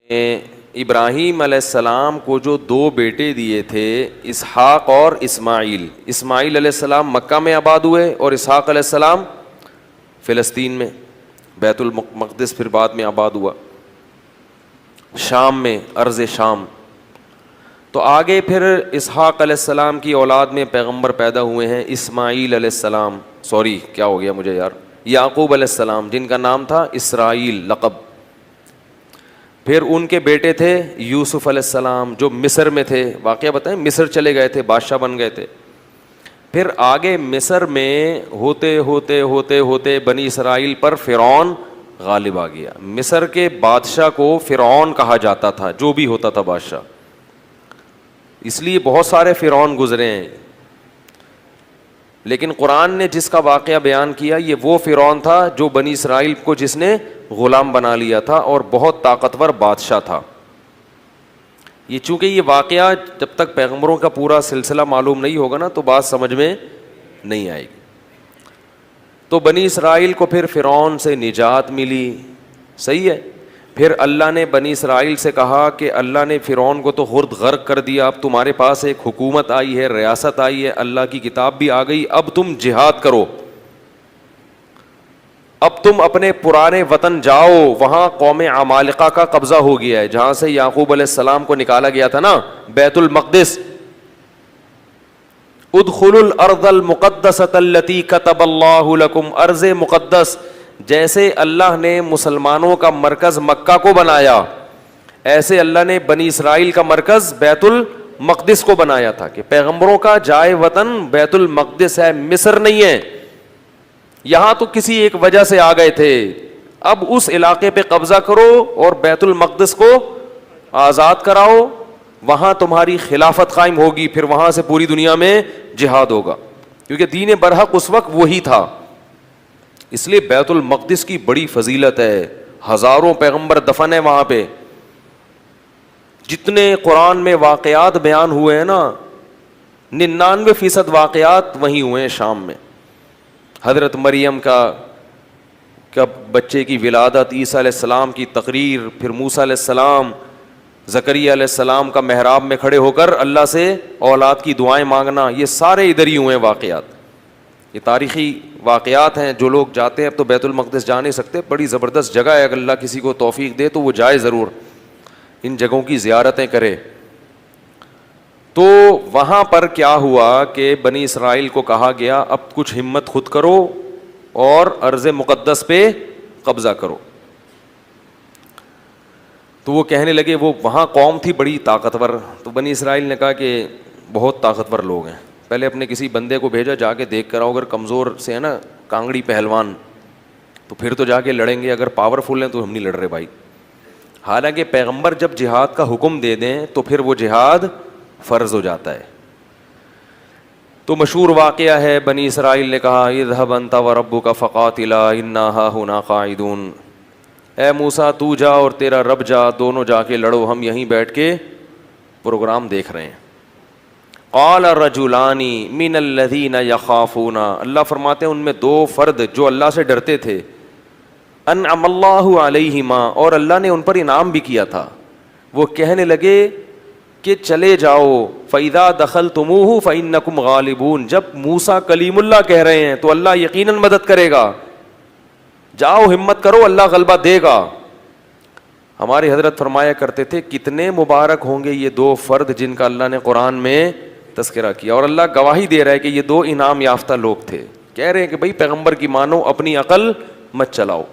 ابراہیم علیہ السلام کو جو دو بیٹے دیے تھے اسحاق اور اسماعیل، اسماعیل علیہ السلام مکہ میں آباد ہوئے اور اسحاق علیہ السلام فلسطین میں، بیت المقدس پھر بعد میں آباد ہوا، شام میں، ارض شام۔ تو آگے پھر اسحاق علیہ السلام کی اولاد میں پیغمبر پیدا ہوئے ہیں اسماعیل علیہ السلام، کیا ہو گیا مجھے یار، یعقوب علیہ السلام جن کا نام تھا اسرائیل لقب۔ پھر ان کے بیٹے تھے یوسف علیہ السلام جو مصر میں تھے، واقعہ بتائیں، مصر چلے گئے تھے، بادشاہ بن گئے تھے۔ پھر آگے مصر میں ہوتے ہوتے ہوتے ہوتے بنی اسرائیل پر فرعون غالب آ گیا۔ مصر کے بادشاہ کو فرعون کہا جاتا تھا، جو بھی ہوتا تھا بادشاہ، اس لیے بہت سارے فرعون گزرے ہیں، لیکن قرآن نے جس کا واقعہ بیان کیا یہ وہ فرعون تھا جو بنی اسرائیل کو جس نے غلام بنا لیا تھا اور بہت طاقتور بادشاہ تھا۔ یہ چونکہ یہ واقعہ جب تک پیغمبروں کا پورا سلسلہ معلوم نہیں ہوگا نا تو بات سمجھ میں نہیں آئے گی۔ تو بنی اسرائیل کو پھر فرعون سے نجات ملی، صحیح ہے۔ پھر اللہ نے بنی اسرائیل سے کہا کہ اللہ نے فرعون کو تو خود غرق کر دیا، اب تمہارے پاس ایک حکومت آئی ہے، ریاست آئی ہے، اللہ کی کتاب بھی آ گئی، اب تم جہاد کرو، اب تم اپنے پرانے وطن جاؤ۔ وہاں قوم عمالقہ کا قبضہ ہو گیا ہے، جہاں سے یعقوب علیہ السلام کو نکالا گیا تھا نا، بیت المقدس۔ ادخلوا الارض المقدسۃ التی کتب اللہ لکم، ارض مقدس، جیسے اللہ نے مسلمانوں کا مرکز مکہ کو بنایا، ایسے اللہ نے بنی اسرائیل کا مرکز بیت المقدس کو بنایا تھا کہ پیغمبروں کا جائے وطن بیت المقدس ہے، مصر نہیں ہے۔ یہاں تو کسی ایک وجہ سے آ گئے تھے، اب اس علاقے پہ قبضہ کرو اور بیت المقدس کو آزاد کراؤ، وہاں تمہاری خلافت قائم ہوگی، پھر وہاں سے پوری دنیا میں جہاد ہوگا، کیونکہ دین برحق اس وقت وہی تھا۔ اس لیے بیت المقدس کی بڑی فضیلت ہے، ہزاروں پیغمبر دفن ہیں وہاں پہ۔ جتنے قرآن میں واقعات بیان ہوئے ہیں نا، 99% واقعات وہیں ہوئے ہیں، شام میں۔ حضرت مریم کا بچے کی ولادت، عیسیٰ علیہ السلام کی تقریر، پھر موسیٰ علیہ السلام، زکریا علیہ السلام کا محراب میں کھڑے ہو کر اللہ سے اولاد کی دعائیں مانگنا، یہ سارے ادھر ہی ہوئے ہیں واقعات۔ یہ تاریخی واقعات ہیں، جو لوگ جاتے ہیں، اب تو بیت المقدس جا نہیں سکتے، بڑی زبردست جگہ ہے، اگر اللہ کسی کو توفیق دے تو وہ جائے ضرور، ان جگہوں کی زیارتیں کرے۔ تو وہاں پر کیا ہوا کہ بنی اسرائیل کو کہا گیا اب کچھ ہمت خود کرو اور ارض مقدس پہ قبضہ کرو۔ تو وہ کہنے لگے، وہ وہاں قوم تھی بڑی طاقتور، تو بنی اسرائیل نے کہا کہ بہت طاقتور لوگ ہیں، پہلے اپنے کسی بندے کو بھیجا، جا کے دیکھ کر آؤ، اگر کمزور سے ہے نا، کانگڑی پہلوان، تو پھر تو جا کے لڑیں گے، اگر پاورفل ہیں تو ہم نہیں لڑ رہے بھائی۔ حالانکہ پیغمبر جب جہاد کا حکم دے دیں تو پھر وہ جہاد فرض ہو جاتا ہے۔ تو مشہور واقعہ ہے، بنی اسرائیل نے کہا اذهب انت وربك فقاتلا انا هاهنا قاعدون، اے موسیٰ تو جا اور تیرا رب جا، دونوں جا کے لڑو، ہم یہیں بیٹھ کے پروگرام دیکھ رہے ہیں۔ قال رجلان من الذين يخافون، اللہ فرماتے ہیں ان میں دو فرد جو اللہ سے ڈرتے تھے، انعم اللہ علیہما، اور اللہ نے ان پر انعام بھی کیا تھا، وہ کہنے لگے کہ چلے جاؤ، فَإِذَا دَخَلْتُمُوهُ فَإِنَّكُمْ غَالِبُونَ، جب موسیٰ کلیم اللہ کہہ رہے ہیں تو اللہ یقیناً مدد کرے گا، جاؤ ہمت کرو، اللہ غلبہ دے گا۔ ہمارے حضرت فرمایا کرتے تھے کتنے مبارک ہوں گے یہ دو فرد جن کا اللہ نے قرآن میں تذکرہ کیا، اور اللہ گواہی دے رہا ہے کہ یہ دو انعام یافتہ لوگ تھے، کہہ رہے ہیں کہ بھئی پیغمبر کی مانو، اپنی عقل مت چلاؤ۔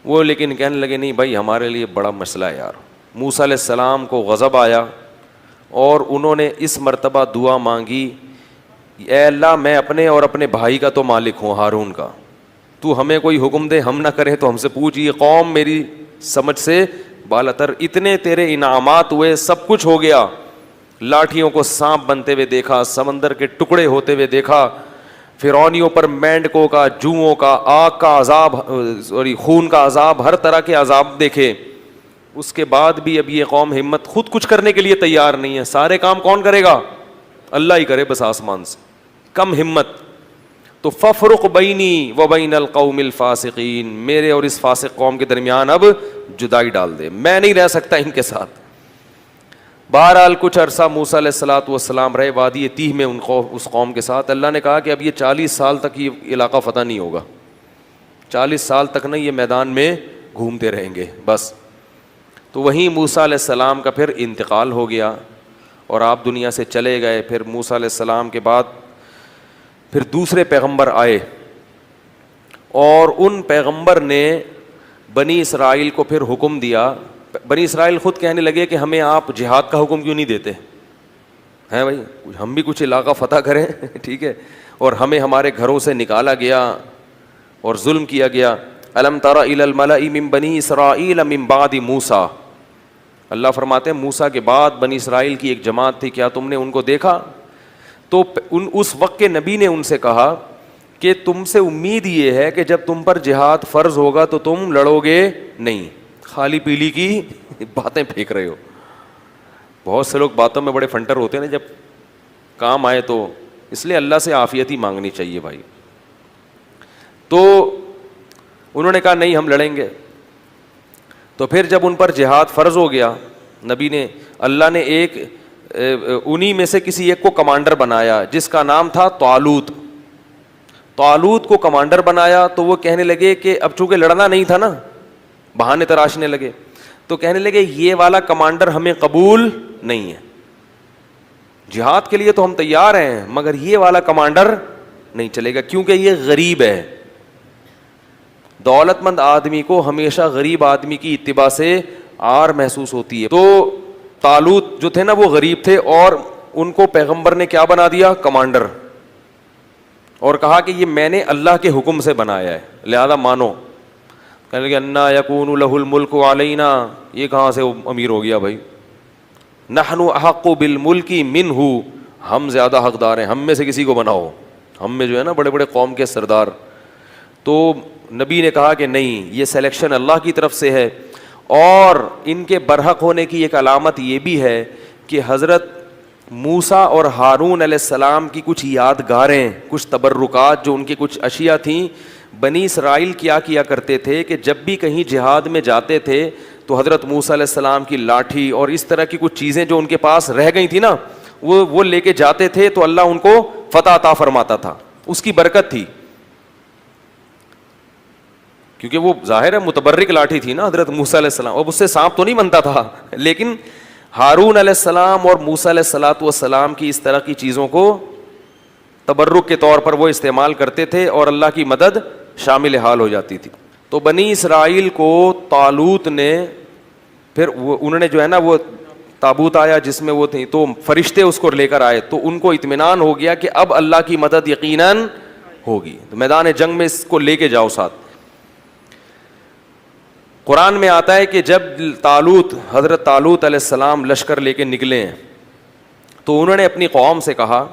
وہ لیکن کہنے لگے نہیں بھائی ہمارے لیے بڑا مسئلہ ہے یار۔ موسیٰ علیہ السلام کو غضب آیا اور انہوں نے اس مرتبہ دعا مانگی، اے اللہ میں اپنے اور اپنے بھائی کا تو مالک ہوں، ہارون کا، تو ہمیں کوئی حکم دے، ہم نہ کریں تو ہم سے پوچھ، یہ قوم میری سمجھ سے بالاتر، اتنے تیرے انعامات ہوئے، سب کچھ ہو گیا، لاٹھیوں کو سانپ بنتے ہوئے دیکھا، سمندر کے ٹکڑے ہوتے ہوئے دیکھا، فرعونیوں پر مینڈکوں کا، جوؤں کا، آگ کا عذاب، خون کا عذاب، ہر طرح کے عذاب دیکھے، اس کے بعد بھی اب یہ قوم ہمت خود کچھ کرنے کے لیے تیار نہیں ہے، سارے کام کون کرے گا؟ اللہ ہی کرے بس آسمان سے، کم ہمت۔ تو ففرق بینی و بین القوم الفاسقین، میرے اور اس فاسق قوم کے درمیان اب جدائی ڈال دے، میں نہیں رہ سکتا ان کے ساتھ۔ بہرحال کچھ عرصہ موسیٰ علیہ الصلوۃ والسلام رہے وادی تیہ میں اس قوم کے ساتھ۔ اللہ نے کہا کہ اب یہ 40 سال تک یہ علاقہ فتح نہیں ہوگا، 40 سال تک نہیں، یہ میدان میں گھومتے رہیں گے بس۔ تو وہیں موسیٰ علیہ السلام کا پھر انتقال ہو گیا اور آپ دنیا سے چلے گئے۔ پھر موسیٰ علیہ السلام کے بعد پھر دوسرے پیغمبر آئے، اور ان پیغمبر نے بنی اسرائیل کو پھر حکم دیا۔ بنی اسرائیل خود کہنے لگے کہ ہمیں آپ جہاد کا حکم کیوں نہیں دیتے ہیں بھائی، ہم بھی کچھ علاقہ فتح کریں ٹھیک ہے، اور ہمیں ہمارے گھروں سے نکالا گیا اور ظلم کیا گیا۔ الم تر الی الملأ من بنی اسرائیل من بعد موسیٰ، اللہ فرماتے ہیں موسیٰ کے بعد بنی اسرائیل کی ایک جماعت تھی، کیا تم نے ان کو دیکھا؟ تو اس وقت کے نبی نے ان سے کہا کہ تم سے امید یہ ہے کہ جب تم پر جہاد فرض ہوگا تو تم لڑو گے نہیں، خالی پیلی کی باتیں پھینک رہے ہو۔ بہت سے لوگ باتوں میں بڑے فنٹر ہوتے ہیں نا، جب کام آئے تو، اس لیے اللہ سے عافیت ہی مانگنی چاہیے بھائی۔ تو انہوں نے کہا نہیں ہم لڑیں گے۔ تو پھر جب ان پر جہاد فرض ہو گیا، نبی نے، اللہ نے ایک انہی میں سے کسی ایک کو کمانڈر بنایا جس کا نام تھا طالوت۔ طالوت کو کمانڈر بنایا تو وہ کہنے لگے کہ اب چونکہ لڑنا نہیں تھا نا، بہانے تراشنے لگے، تو کہنے لگے یہ والا کمانڈر ہمیں قبول نہیں ہے، جہاد کے لیے تو ہم تیار ہیں مگر یہ والا کمانڈر نہیں چلے گا کیونکہ یہ غریب ہے۔ دولت مند آدمی کو ہمیشہ غریب آدمی کی اتباع سے عار محسوس ہوتی ہے۔ تو طالوت جو تھے نا وہ غریب تھے، اور ان کو پیغمبر نے کیا بنا دیا؟ کمانڈر، اور کہا کہ یہ میں نے اللہ کے حکم سے بنایا ہے لہذا مانو۔ کہنے لگے انا یکون لہ الملک علینا، یہ کہاں سے امیر ہو گیا بھائی؟ نحن احق بالملک منہ، ہم زیادہ حقدار ہیں، ہم میں سے کسی کو بناؤ، ہم میں جو ہے نا بڑے بڑے قوم کے سردار۔ تو نبی نے کہا کہ نہیں، یہ سلیکشن اللہ کی طرف سے ہے۔ اور ان کے برحق ہونے کی ایک علامت یہ بھی ہے کہ حضرت موسیٰ اور ہارون علیہ السلام کی کچھ یادگاریں، کچھ تبرکات، جو ان کی کچھ اشیاء تھیں، بنی اسرائیل کیا کرتے تھے کہ جب بھی کہیں جہاد میں جاتے تھے تو حضرت موسیٰ علیہ السلام کی لاٹھی اور اس طرح کی کچھ چیزیں جو ان کے پاس رہ گئی تھی نا، وہ لے کے جاتے تھے تو اللہ ان کو فتح عطا فرماتا تھا، اس کی برکت تھی، کیونکہ وہ ظاہر ہے متبرک لاٹھی تھی نا حضرت موسیٰ علیہ السلام، اب اس سے سانپ تو نہیں بنتا تھا، لیکن ہارون علیہ السلام اور موسیٰ علیہ السلام کی اس طرح کی چیزوں کو تبرک کے طور پر وہ استعمال کرتے تھے اور اللہ کی مدد شامل حال ہو جاتی تھی۔ تو بنی اسرائیل کو طالوت نے پھر انہوں نے جو ہے نا وہ تابوت آیا جس میں وہ تھی، تو فرشتے اس کو لے کر آئے، تو ان کو اطمینان ہو گیا کہ اب اللہ کی مدد یقیناً ہوگی، تو میدان جنگ میں اس کو لے کے جاؤ ساتھ۔ قرآن میں آتا ہے کہ جب حضرت طالوت علیہ السلام لشکر لے کے نکلے ہیں تو انہوں نے اپنی قوم سے کہا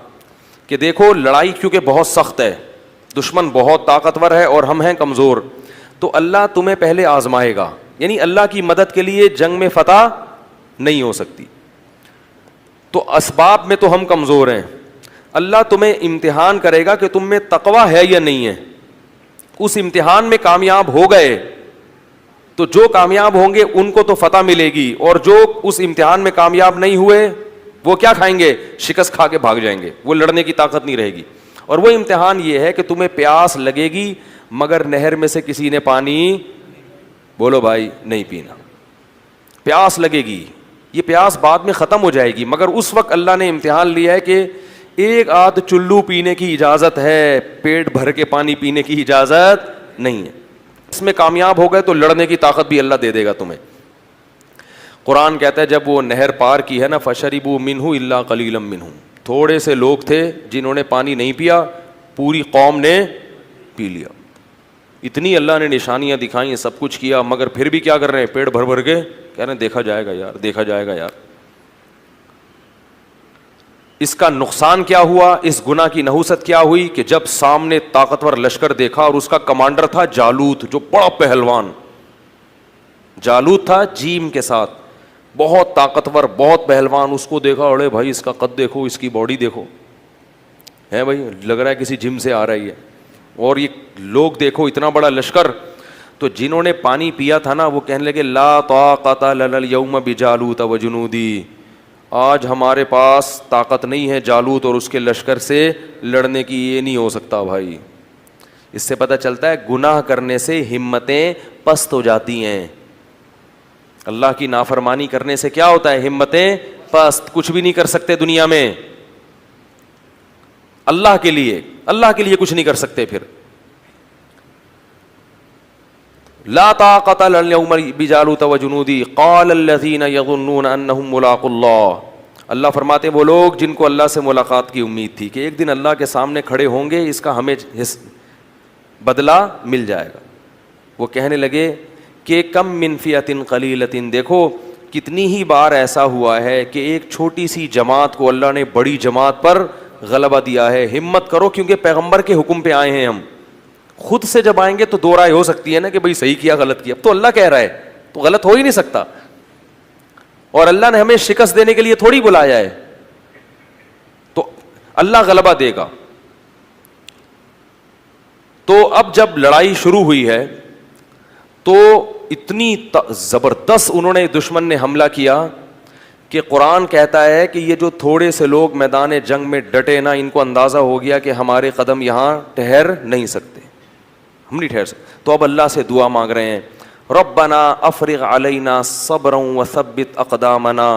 کہ دیکھو لڑائی کیونکہ بہت سخت ہے، دشمن بہت طاقتور ہے اور ہم ہیں کمزور، تو اللہ تمہیں پہلے آزمائے گا، یعنی اللہ کی مدد کے لیے جنگ میں فتح نہیں ہو سکتی، تو اسباب میں تو ہم کمزور ہیں، اللہ تمہیں امتحان کرے گا کہ تم میں تقوی ہے یا نہیں ہے، اس امتحان میں کامیاب ہو گئے تو جو کامیاب ہوں گے ان کو تو فتح ملے گی، اور جو اس امتحان میں کامیاب نہیں ہوئے وہ کیا کھائیں گے؟ شکست کھا کے بھاگ جائیں گے، وہ لڑنے کی طاقت نہیں رہے گی۔ اور وہ امتحان یہ ہے کہ تمہیں پیاس لگے گی مگر نہر میں سے کسی نے پانی، بولو بھائی، نہیں پینا، پیاس لگے گی، یہ پیاس بعد میں ختم ہو جائے گی، مگر اس وقت اللہ نے امتحان لیا ہے کہ ایک آدھ چلو پینے کی اجازت ہے، پیٹ بھر کے پانی پینے کی اجازت نہیں ہے، اس میں کامیاب ہو گئے تو لڑنے کی طاقت بھی اللہ دے دے گا تمہیں۔ قرآن کہتا ہے جب وہ نہر پار کی ہے نا، فشربوا منہ الا قلیلا منہم، تھوڑے سے لوگ تھے جنہوں نے پانی نہیں پیا، پوری قوم نے پی لیا، اتنی اللہ نے نشانیاں دکھائیں، سب کچھ کیا، مگر پھر بھی کیا کر رہے ہیں؟ پیٹ بھر بھر کے کہہ رہے ہیں دیکھا جائے گا یار، دیکھا جائے گا یار۔ اس کا نقصان کیا ہوا؟ اس گناہ کی نحوست کیا ہوئی کہ جب سامنے طاقتور لشکر دیکھا اور اس کا کمانڈر تھا جالوت، جو بڑا پہلوان جالوت تھا، جیم کے ساتھ، بہت طاقتور، بہت پہلوان، اس کو دیکھا، اڑے بھائی اس کا قد دیکھو، اس کی باڈی دیکھو، ہے بھائی لگ رہا ہے کسی جم سے آ رہی ہے، اور یہ لوگ دیکھو اتنا بڑا لشکر. تو جنہوں نے پانی پیا تھا نا وہ کہنے لگے لا طاقت لنا اليوم بجالوت وجنودی, آج ہمارے پاس طاقت نہیں ہے جالوت اور اس کے لشکر سے لڑنے کی, یہ نہیں ہو سکتا بھائی. اس سے پتہ چلتا ہے گناہ کرنے سے ہمتیں پست ہو جاتی ہیں. اللہ کی نافرمانی کرنے سے کیا ہوتا ہے؟ ہمتیں پست, کچھ بھی نہیں کر سکتے دنیا میں. اللہ کے لیے کچھ نہیں کر سکتے. پھر لا طاقت لنا اليوم بجالوت وجنودی قال الذين يظنون انهم ملاقو اللہ. اللہ فرماتے وہ لوگ جن کو اللہ سے ملاقات کی امید تھی کہ ایک دن اللہ کے سامنے کھڑے ہوں گے, اس کا ہمیں بدلہ مل جائے گا, وہ کہنے لگے کہ کم من فئۃ قلیلۃ, دیکھو کتنی ہی بار ایسا ہوا ہے کہ ایک چھوٹی سی جماعت کو اللہ نے بڑی جماعت پر غلبہ دیا ہے. ہمت کرو کیونکہ پیغمبر کے حکم پہ آئے ہیں ہم. خود سے جب آئیں گے تو دو رائے ہو سکتی ہے نا کہ بھئی صحیح کیا غلط کیا, تو اللہ کہہ رہا ہے تو غلط ہو ہی نہیں سکتا. اور اللہ نے ہمیں شکست دینے کے لیے تھوڑی بلایا ہے, تو اللہ غلبہ دے گا. تو اب جب لڑائی شروع ہوئی ہے تو اتنی زبردست انہوں نے دشمن نے حملہ کیا کہ قرآن کہتا ہے کہ یہ جو تھوڑے سے لوگ میدان جنگ میں ڈٹے نا, ان کو اندازہ ہو گیا کہ ہمارے قدم یہاں ٹھہر نہیں سکتے, ہم نہیں ٹھہر سکتے. تو اب اللہ سے دعا مانگ رہے ہیں ربنا افرغ علینا صبرا وثبت اقدامنا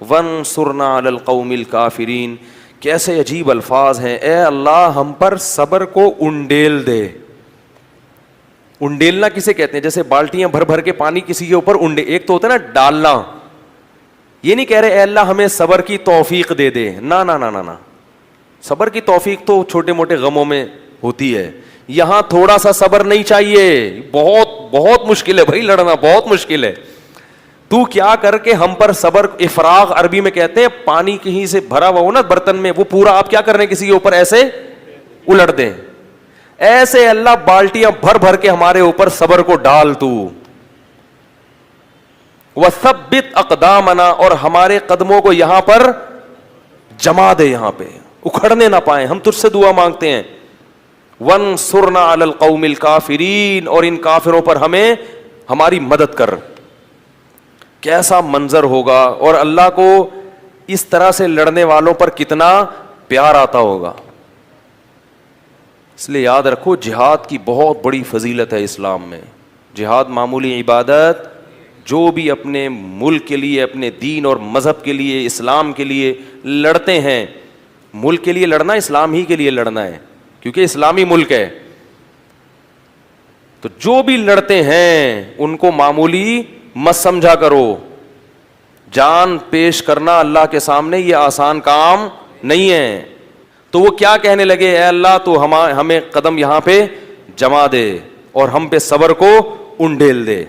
وانصرنا علی القوم الکافرین. کیسے عجیب الفاظ ہیں, اے اللہ ہم پر صبر کو انڈیل دے. انڈیلنا کسے کہتے ہیں؟ جیسے بالٹیاں بھر بھر کے پانی کسی کے اوپر ایک تو ہوتا ہے نا ڈالنا, یہ نہیں کہہ رہے اے اللہ ہمیں صبر کی توفیق دے دے, نا نا نا نا, صبر کی توفیق تو چھوٹے موٹے غموں میں ہوتی ہے. یہاں تھوڑا سا صبر نہیں چاہیے, بہت بہت مشکل ہے بھائی, لڑنا بہت مشکل ہے. تو کیا کر کے ہم پر صبر, افراغ عربی میں کہتے ہیں پانی کہیں سے بھرا ہوا ہو نا برتن میں, وہ پورا آپ کیا کر رہے ہیں کسی کے اوپر ایسے الٹ دیں, ایسے اللہ بالٹیاں بھر بھر کے ہمارے اوپر صبر کو ڈال تو. وثبت اقدامنا, اور ہمارے قدموں کو یہاں پر جما دے, یہاں پہ اکھڑنے نہ پائیں. ہم تجھ سے دعا مانگتے ہیں. وانصرنا علی القوم الکافرین, اور ان کافروں پر ہمیں ہماری مدد کر. کیسا منظر ہوگا, اور اللہ کو اس طرح سے لڑنے والوں پر کتنا پیار آتا ہوگا. اس لیے یاد رکھو جہاد کی بہت بڑی فضیلت ہے اسلام میں. جہاد معمولی عبادت, جو بھی اپنے ملک کے لیے, اپنے دین اور مذہب کے لیے, اسلام کے لیے لڑتے ہیں, ملک کے لیے لڑنا اسلام ہی کے لیے لڑنا ہے کیونکہ اسلامی ملک ہے. تو جو بھی لڑتے ہیں ان کو معمولی مت سمجھا کرو. جان پیش کرنا اللہ کے سامنے یہ آسان کام نہیں ہے. تو وہ کیا کہنے لگے, اے اللہ تو ہمیں قدم یہاں پہ جما دے اور ہم پہ صبر کو انڈیل دے.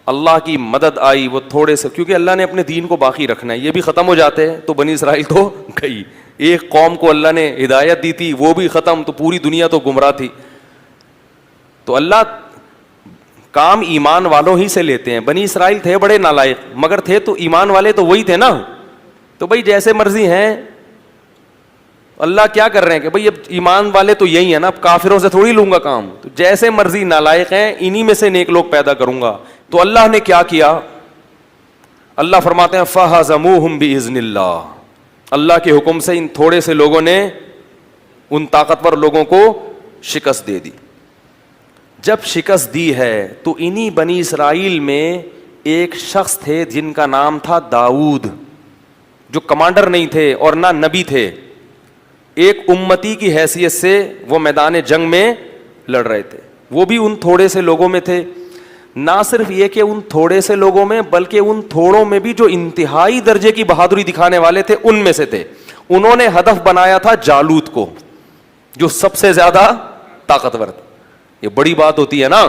اللہ کی مدد آئی, وہ تھوڑے سے, کیونکہ اللہ نے اپنے دین کو باقی رکھنا ہے. یہ بھی ختم ہو جاتے ہیں تو بنی اسرائیل تو گئی. ایک قوم کو اللہ نے ہدایت دی تھی, وہ بھی ختم, تو پوری دنیا تو گمراہ تھی. تو اللہ کام ایمان والوں ہی سے لیتے ہیں. بنی اسرائیل تھے بڑے نالائق, مگر تھے تو ایمان والے تو وہی تھے نا. تو بھائی جیسے مرضی ہیں, اللہ کیا کر رہے ہیں کہ بھائی اب ایمان والے تو یہی ہیں نا, اب کافروں سے تھوڑی لوں گا کام. تو جیسے مرضی نالائق ہیں, انہی میں سے نیک لوگ پیدا کروں گا. تو اللہ نے کیا کیا, اللہ فرماتے ہیں فَهَزَمُوهُمْ بِإِذْنِ اللَّهِ, اللہ کے حکم سے ان تھوڑے سے لوگوں نے ان طاقتور لوگوں کو شکست دے دی. جب شکست دی ہے تو انہی بنی اسرائیل میں ایک شخص تھے جن کا نام تھا داؤد, جو کمانڈر نہیں تھے اور نہ نبی تھے. ایک امتی کی حیثیت سے وہ میدان جنگ میں لڑ رہے تھے. وہ بھی ان تھوڑے سے لوگوں میں تھے. نہ صرف یہ کہ ان تھوڑے سے لوگوں میں, بلکہ ان تھوڑوں میں بھی جو انتہائی درجے کی بہادری دکھانے والے تھے ان میں سے تھے. انہوں نے ہدف بنایا تھا جالوت کو, جو سب سے زیادہ طاقتور تھا. یہ بڑی بات ہوتی ہے نا.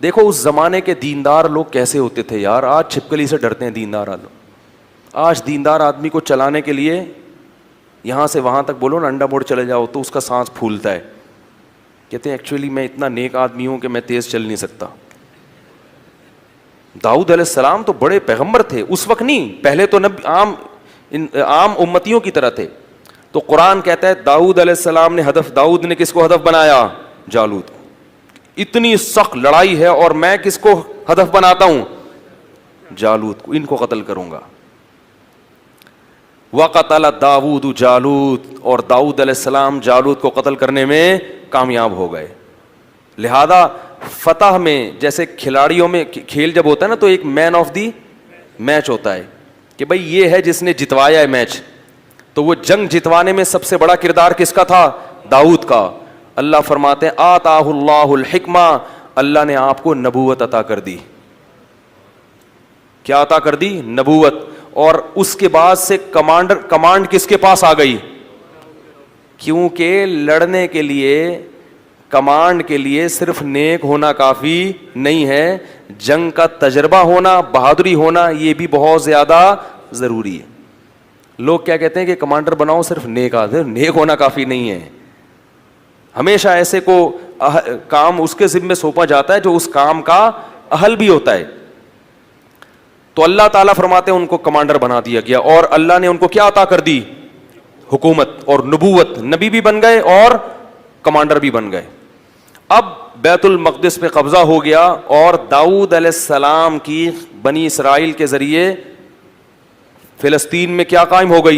دیکھو اس زمانے کے دیندار لوگ کیسے ہوتے تھے یار. آج چھپکلی سے ڈرتے ہیں دیندار لوگ. آج دیندار آدمی کو چلانے کے لیے یہاں سے وہاں تک بولو نا, انڈا موڑ چلے جاؤ تو اس کا سانس پھولتا ہے. کہتے ہیں ایکچولی میں اتنا نیک آدمی ہوں کہ میں تیز چل نہیں سکتا. داؤد علیہ السلام تو بڑے پیغمبر تھے اس وقت, نہیں پہلے تو عام امتیوں کی طرح تھے. تو قرآن کہتا ہے داؤد علیہ السلام نے ہدف، داؤد نے کس کو ہدف بنایا؟ جالوت کو. اتنی سخت لڑائی ہے اور میں کس کو ہدف بناتا ہوں؟ جالوت کو. ان کو قتل کروں گا. وقتل داؤد جالوت، اور داؤد علیہ السلام جالوت کو قتل کرنے میں کامیاب ہو گئے. لہذا فتح میں جیسے کھلاڑیوں میں کھیل جب ہوتا ہے نا تو ایک مین آف دی میچ ہوتا ہے کہ بھائی یہ ہے جس نے جتوایا ہے میچ. تو وہ جنگ جتوانے میں سب سے بڑا کردار کس کا تھا؟ داؤد کا. اللہ فرماتے ہیں آتاہ اللہ الحکمہ، اللہ نے آپ کو نبوت عطا کر دی. کیا عطا کر دی؟ نبوت. اور اس کے بعد سے کمانڈ کس کے پاس آ گئی؟ کیونکہ لڑنے کے لیے، کمانڈ کے لیے صرف نیک ہونا کافی نہیں ہے، جنگ کا تجربہ ہونا، بہادری ہونا، یہ بھی بہت زیادہ ضروری ہے. لوگ کیا کہتے ہیں کہ کمانڈر بناؤ صرف نیک آدمی، نیک ہونا کافی نہیں ہے. ہمیشہ ایسے کو کام اس کے ذمے سونپا جاتا ہے جو اس کام کا اہل بھی ہوتا ہے. تو اللہ تعالیٰ فرماتے ہیں ان کو کمانڈر بنا دیا گیا، اور اللہ نے ان کو کیا عطا کر دی؟ حکومت اور نبوت. نبی بھی بن گئے اور کمانڈر بھی بن گئے. اب بیت المقدس پہ قبضہ ہو گیا، اور داؤد علیہ السلام کی بنی اسرائیل کے ذریعے فلسطین میں کیا قائم ہو گئی؟